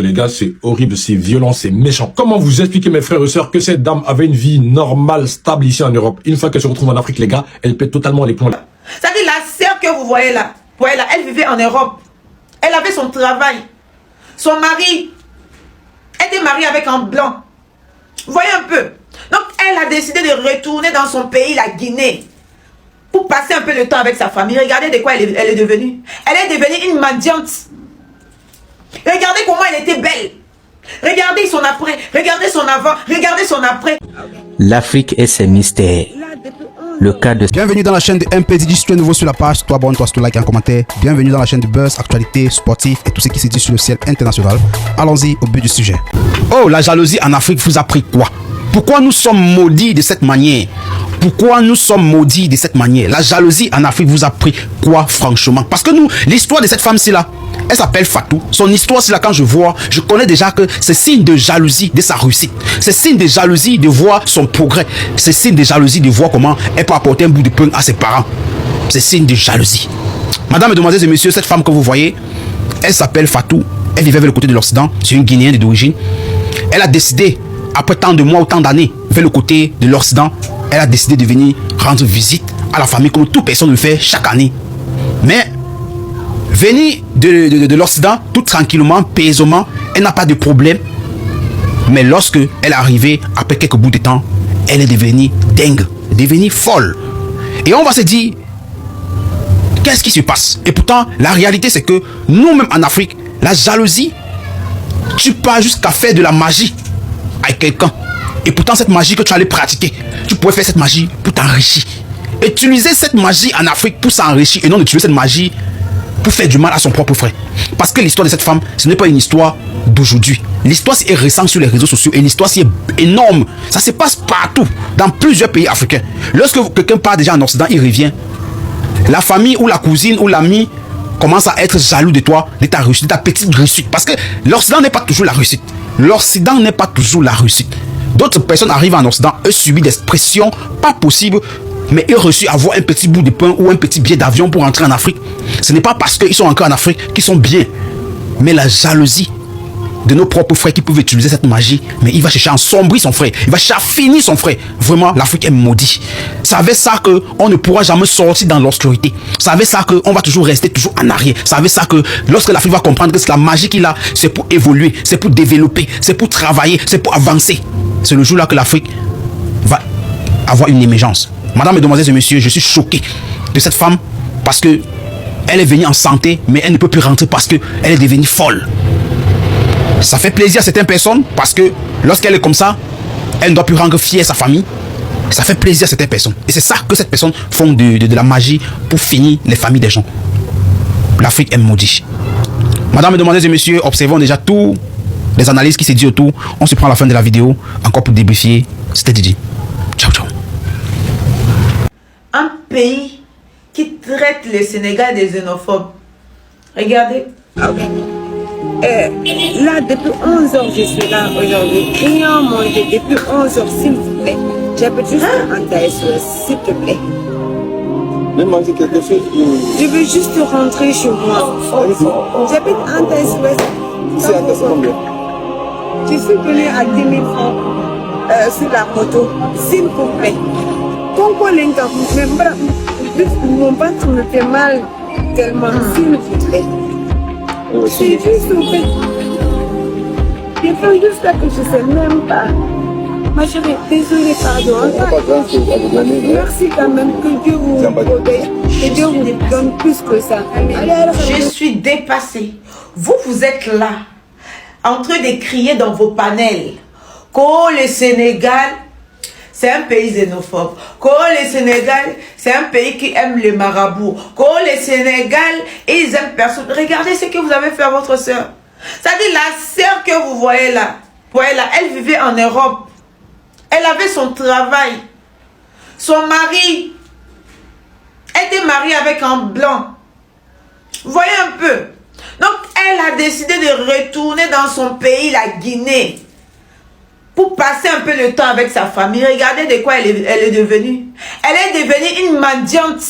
Les gars, c'est horrible, c'est violent, c'est méchant. Comment vous expliquer, mes frères et sœurs, que cette dame avait une vie normale, stable ici en Europe? Une fois qu'elle se retrouve en Afrique, les gars, elle pète totalement les plombs. C'est-à-dire la sœur que vous voyez là, elle vivait en Europe. Elle avait son travail. Son mari était marié avec un blanc. Vous voyez un peu. Donc, elle a décidé de retourner dans son pays, la Guinée, pour passer un peu le temps avec sa famille. Regardez de quoi elle est devenue. Elle est devenue une mendiante. Regardez comment elle était belle. Regardez son après, regardez son avant, regardez son après. L'Afrique et ses mystères. Le cas de... Bienvenue dans la chaîne de MPDJ. Si tu es nouveau sur la page, toi abonne-toi, toi like et un commentaire. Bienvenue dans la chaîne de Buzz, actualité, sportif et tout ce qui se dit sur le ciel international. Allons-y au but du sujet. Oh, la jalousie en Afrique vous a pris quoi? Pourquoi nous sommes maudits de cette manière? Pourquoi nous sommes maudits de cette manière? La jalousie en Afrique vous a pris quoi, franchement? Parce que nous, l'histoire de cette femme-ci là, elle s'appelle Fatou. Son histoire, c'est là, quand je vois, je connais déjà que c'est signe de jalousie de sa réussite. C'est signe de jalousie de voir son progrès. C'est signe de jalousie de voir comment elle peut apporter un bout de pain à ses parents. C'est signe de jalousie. Madame, mesdemoiselles et messieurs, cette femme que vous voyez, elle s'appelle Fatou. Elle vivait vers le côté de l'Occident. C'est une Guinéenne d'origine. Elle a décidé, après tant de mois ou tant d'années, vers le côté de l'Occident, elle a décidé de venir rendre visite à la famille comme toute personne le fait chaque année. Mais venir de l'Occident, tout tranquillement, paisiblement, elle n'a pas de problème. Mais lorsque elle est arrivée, après quelques bouts de temps, elle est devenue dingue, devenue folle. Et on va se dire, qu'est-ce qui se passe? Et pourtant, la réalité c'est que nous-mêmes en Afrique, la jalousie, tu pars jusqu'à faire de la magie avec quelqu'un. Et pourtant, cette magie que tu allais pratiquer, tu pourrais faire cette magie pour t'enrichir. Utiliser cette magie en Afrique pour s'enrichir et non utiliser cette magie pour faire du mal à son propre frère. Parce que l'histoire de cette femme, ce n'est pas une histoire d'aujourd'hui. L'histoire est récente sur les réseaux sociaux et l'histoire est énorme. Ça se passe partout, dans plusieurs pays africains. Lorsque quelqu'un part déjà en Occident, il revient. La famille ou la cousine ou l'ami commence à être jaloux de toi, de ta réussite, de ta petite réussite. Parce que l'Occident n'est pas toujours la réussite. L'Occident n'est pas toujours la réussite. D'autres personnes arrivent en Occident, eux subissent des pressions pas possibles, mais ils reçus avoir un petit bout de pain ou un petit billet d'avion pour entrer en Afrique. Ce n'est pas parce qu'ils sont encore en Afrique qu'ils sont bien, mais la jalousie de nos propres frères qui peuvent utiliser cette magie, mais il va chercher à ensombrir son frère, il va chercher à finir son frère. Vraiment, l'Afrique est maudite. Ça veut ça qu'on ne pourra jamais sortir dans l'obscurité. Ça veut ça qu'on va toujours rester toujours en arrière. Ça veut ça que lorsque l'Afrique va comprendre que c'est la magie qu'il a, c'est pour évoluer, c'est pour développer, c'est pour travailler, c'est pour avancer. C'est le jour là que l'Afrique va avoir une émergence. Madame, mesdemoiselles et messieurs, je suis choqué de cette femme parce que elle est venue en santé, mais elle ne peut plus rentrer parce que elle est devenue folle. Ça fait plaisir à certaines personnes parce que lorsqu'elle est comme ça, elle ne doit plus rendre fière sa famille. Ça fait plaisir à certaines personnes. Et c'est ça que cette personne font de la magie pour finir les familles des gens. L'Afrique est maudite. Madame, mesdemoiselles et messieurs, observons déjà tout les analyses qui se disent autour. On se prend à la fin de la vidéo encore pour débriefer. C'était Didi. Ciao, ciao. Un pays qui traite le Sénégal des xénophobes. Regardez. Là, depuis 11 heures, je suis là aujourd'hui. Ayant mangé depuis 11 heures, s'il vous plaît. J'habite juste en SOS, s'il te plaît. Même manger quelque chose. Je veux juste rentrer chez moi. J'habite en SOS. Ici, à combien? Je suis venue à 10 000 francs sur la moto, s'il vous plaît. Pourquoi les gars, mon ventre me fait mal tellement, s'il vous plaît. C'est juste au fait. Je fais juste ça que je ne sais même pas. Ma chérie, désolée, pardon. Merci quand même, que Dieu vous protège. Que Dieu vous donne plus que ça. Je suis dépassée. Vous êtes là, en train de crier dans vos panels que le Sénégal, c'est un pays xénophobe. Que le Sénégal, c'est un pays qui aime les marabouts. Que le Sénégal, ils aiment personne. Regardez ce que vous avez fait à votre soeur. C'est-à-dire la soeur que vous voyez là, elle vivait en Europe. Elle avait son travail. Son mari était marié avec un blanc. Vous voyez un peu. Donc, elle a décidé de retourner dans son pays, la Guinée, pour passer un peu le temps avec sa famille. Regardez de quoi elle est devenue. Elle est devenue une mendiante.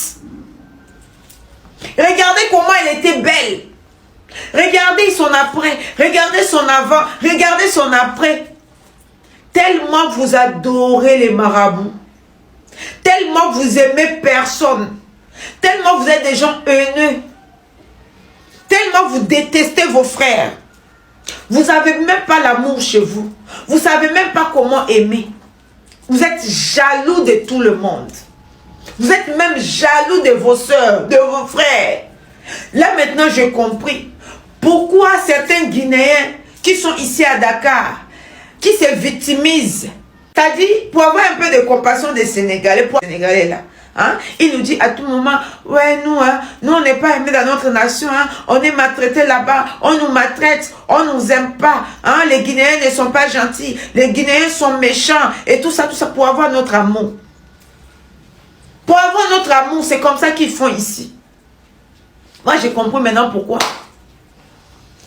Regardez comment elle était belle. Regardez son après, regardez son avant, regardez son après. Tellement vous adorez les marabouts, tellement vous aimez personne, tellement vous êtes des gens haineux, tellement vous détestez vos frères. Vous n'avez même pas l'amour chez vous. Vous ne savez même pas comment aimer. Vous êtes jaloux de tout le monde. Vous êtes même jaloux de vos soeurs, de vos frères. Là maintenant j'ai compris pourquoi certains Guinéens qui sont ici à Dakar, qui se victimisent, c'est-à-dire pour avoir un peu de compassion des Sénégalais, pour les Sénégalais là, hein, il nous dit à tout moment, ouais nous on n'est pas aimés dans notre nation, hein, on est maltraités là-bas, on nous maltraite, on nous aime pas, hein, les Guinéens ne sont pas gentils, les Guinéens sont méchants, et tout ça pour avoir notre amour. Pour avoir notre amour, c'est comme ça qu'ils font ici. Moi j'ai compris maintenant pourquoi.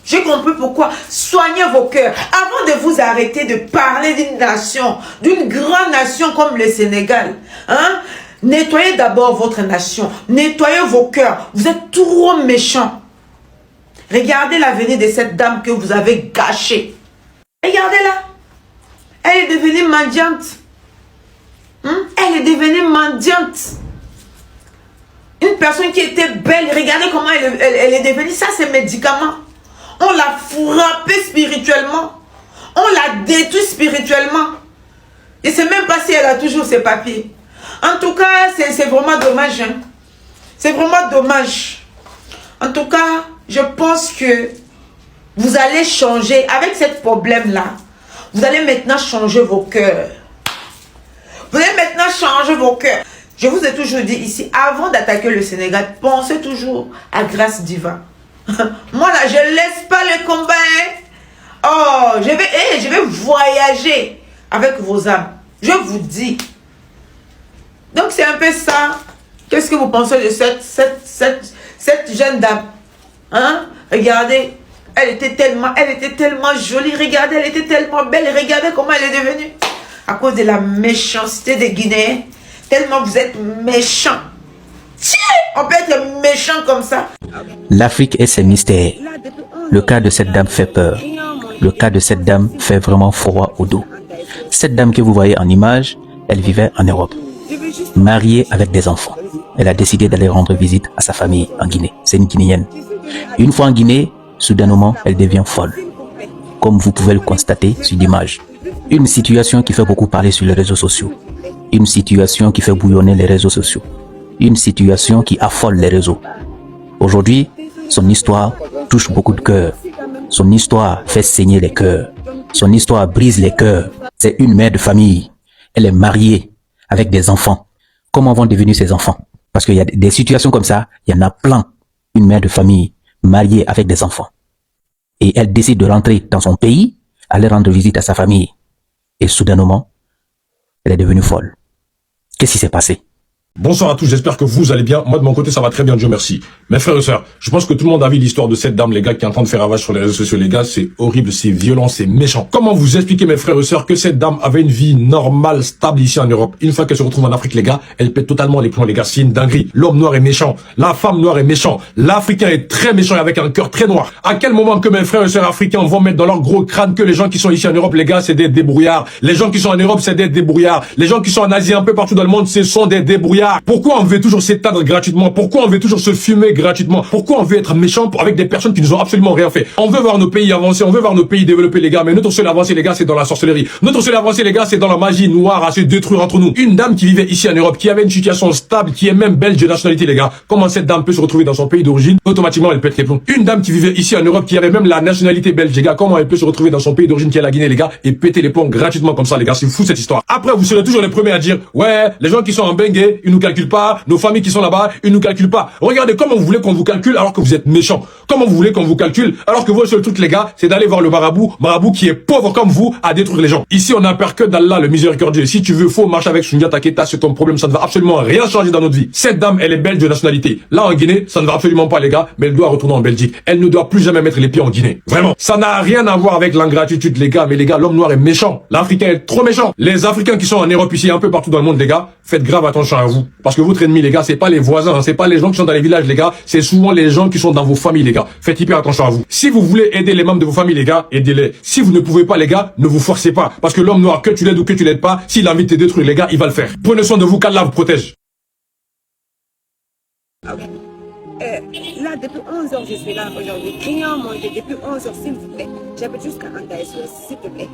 J'ai compris pourquoi. Soignez vos cœurs. Avant de vous arrêter de parler d'une nation, d'une grande nation comme le Sénégal, hein, nettoyez d'abord votre nation. Nettoyez vos cœurs. Vous êtes trop méchants. Regardez l'avenir de cette dame que vous avez gâchée. Regardez-la. Elle est devenue mendiante. Elle est devenue mendiante. Une personne qui était belle, regardez comment elle est devenue. Ça, c'est médicament. On l'a frappée spirituellement. On l'a détruite spirituellement. Et c'est même pas si elle a toujours ses papiers. En tout cas, c'est vraiment dommage. Hein? C'est vraiment dommage. En tout cas, je pense que vous allez changer. Avec ce problème-là, vous allez maintenant changer vos cœurs. Vous allez maintenant changer vos cœurs. Je vous ai toujours dit ici, avant d'attaquer le Sénégal, pensez toujours à grâce divine. Moi là, je ne laisse pas le combat. Hein? Oh, je vais voyager avec vos âmes. Je vous dis. Donc c'est un peu ça. Qu'est-ce que vous pensez de cette jeune dame? Hein? Regardez, elle était tellement jolie. Regardez, elle était tellement belle. Regardez comment elle est devenue. À cause de la méchanceté des Guinéens. Tellement vous êtes méchants. On peut être méchant comme ça. L'Afrique et ses mystères. Le cas de cette dame fait peur. Le cas de cette dame fait vraiment froid au dos. Cette dame que vous voyez en image, elle vivait en Europe, mariée avec des enfants. Elle a décidé d'aller rendre visite à sa famille en Guinée. C'est une Guinéenne. Une fois en Guinée, soudainement, elle devient folle. Comme vous pouvez le constater sur l'image. Une situation qui fait beaucoup parler sur les réseaux sociaux. Une situation qui fait bouillonner les réseaux sociaux. Une situation qui affole les réseaux. Aujourd'hui, son histoire touche beaucoup de cœurs. Son histoire fait saigner les cœurs. Son histoire brise les cœurs. C'est une mère de famille. Elle est mariée avec des enfants. Comment vont devenir ces enfants? Parce qu'il y a des situations comme ça, il y en a plein. Une mère de famille mariée avec des enfants. Et elle décide de rentrer dans son pays, aller rendre visite à sa famille. Et soudainement, elle est devenue folle. Qu'est-ce qui s'est passé? Bonsoir à tous, j'espère que vous allez bien. Moi de mon côté ça va très bien, Dieu merci. Mes frères et sœurs, je pense que tout le monde a vu l'histoire de cette dame les gars qui est en train de faire ravage sur les réseaux sociaux les gars. C'est horrible, c'est violent, c'est méchant. Comment vous expliquer mes frères et sœurs que cette dame avait une vie normale, stable ici en Europe? Une fois qu'elle se retrouve en Afrique les gars, elle pète totalement les plombs les gars. C'est une dinguerie. L'homme noir est méchant, la femme noire est méchant, l'Africain est très méchant et avec un cœur très noir. À quel moment que mes frères et sœurs africains vont mettre dans leur gros crâne que les gens qui sont ici en Europe les gars c'est des débrouillards? Les gens qui sont en Europe c'est des débrouillards. Les gens qui sont en Asie un peu partout dans le monde ce sont des débrouillards. Pourquoi on veut toujours s'éteindre gratuitement? Pourquoi on veut toujours se fumer gratuitement? Pourquoi on veut être méchant avec des personnes qui nous ont absolument rien fait? On veut voir nos pays avancer, on veut voir nos pays développer les gars, mais notre seule avancée les gars c'est dans la sorcellerie. Notre seule avancée les gars c'est dans la magie noire à se détruire entre nous. Une dame qui vivait ici en Europe, qui avait une situation stable, qui est même belge de nationalité les gars, comment cette dame peut se retrouver dans son pays d'origine? Automatiquement elle pète les plombs. Une dame qui vivait ici en Europe, qui avait même la nationalité belge les gars, comment elle peut se retrouver dans son pays d'origine qui est la Guinée les gars et péter les plombs gratuitement comme ça les gars? C'est fou cette histoire. Après vous serez toujours les premiers à dire ouais les gens qui sont en Bengue ils nous calculent pas, nos familles qui sont là-bas, ils nous calculent pas. Regardez comment vous voulez qu'on vous calcule alors que vous êtes méchant. Comment vous voulez qu'on vous calcule alors que votre seul truc les gars, c'est d'aller voir le marabout qui est pauvre comme vous à détruire les gens. Ici on a peur que d'Allah le miséricordieux. Si tu veux faux marcher avec Sundiata Keita, c'est ton problème, ça ne va absolument rien changer dans notre vie. Cette dame elle est belge de nationalité. Là en Guinée, ça ne va absolument pas les gars, mais elle doit retourner en Belgique. Elle ne doit plus jamais mettre les pieds en Guinée. Vraiment. Ça n'a rien à voir avec l'ingratitude les gars, mais les gars, l'homme noir est méchant. L'Africain est trop méchant. Les Africains qui sont en Europe ici un peu partout dans le monde les gars, faites grave attention à vous. vous. Parce que votre ennemi, les gars, c'est pas les voisins, hein, c'est pas les gens qui sont dans les villages, les gars. C'est souvent les gens qui sont dans vos familles, les gars. Faites hyper attention à vous. Si vous voulez aider les membres de vos familles, les gars, aidez-les. Si vous ne pouvez pas, les gars, ne vous forcez pas. Parce que l'homme noir, que tu l'aides ou que tu l'aides pas, s'il a envie de te détruire, les gars, il va le faire. Prenez soin de vous, qu'Allah vous protège. Là, depuis 11 heures, je suis là aujourd'hui. Client mangé depuis 11 heures, s'il vous plaît. J'habite jusqu'à Anta SOS, s'il te plaît.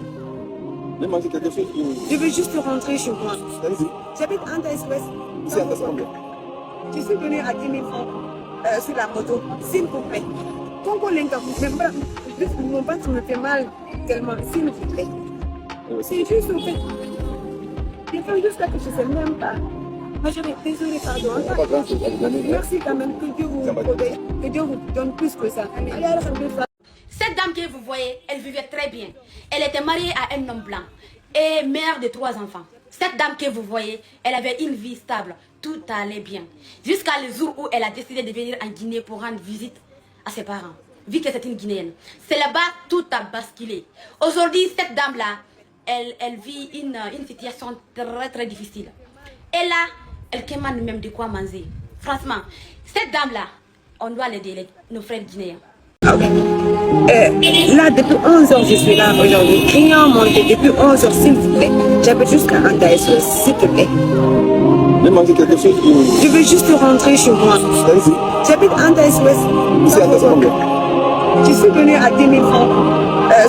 J'ai mangé quelque chose. Je veux juste rentrer chez moi. Allez-y. J'habite Anta SOS. Ici, à combien? Je suis venue à 10 000 francs sur la moto, s'il vous plaît. Congo Lenka, mon ventre me fait mal tellement, s'il vous plaît. C'est juste au fait. Je fais juste là que je ne sais même pas. Moi, je vais désolé, pardon. Pas grand-chose à vous donner. Merci quand même, que Dieu vous protège, que Dieu vous donne plus que ça. Allez, cette dame que vous voyez, elle vivait très bien. Elle était mariée à un homme blanc et mère de 3 enfants. Cette dame que vous voyez, elle avait une vie stable. Tout allait bien. Jusqu'à le jour où elle a décidé de venir en Guinée pour rendre visite à ses parents. Vu que c'est une Guinéenne. C'est là-bas, tout a basculé. Aujourd'hui, cette dame-là, elle vit une situation très très difficile. Et là, elle commande même de quoi manger. Franchement, cette dame-là, on doit l'aider, nos frères guinéens. Là, depuis 11 heures, je suis là aujourd'hui. Client mangé depuis 11 heures, s'il vous plaît. J'habite jusqu'à Anta SOS, s'il te plaît. J'ai mangé quelque chose. Je veux juste rentrer chez moi. Allez-y. J'habite Anta SOS. Ici, à combien? Je suis venue à 10 000 francs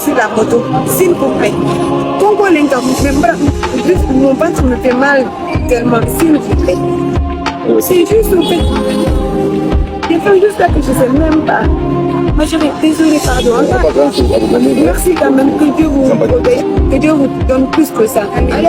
sur la moto, s'il vous plaît. Congo Lenka, mon ventre me fait mal tellement, s'il vous plaît. C'est juste au fait. Je fais juste là que je ne sais même pas. Moi, je vais désolé, pardon. Pas grand-chose à vous donner. Merci quand même, que Dieu vous protège, que Dieu vous donne plus que ça. Allez,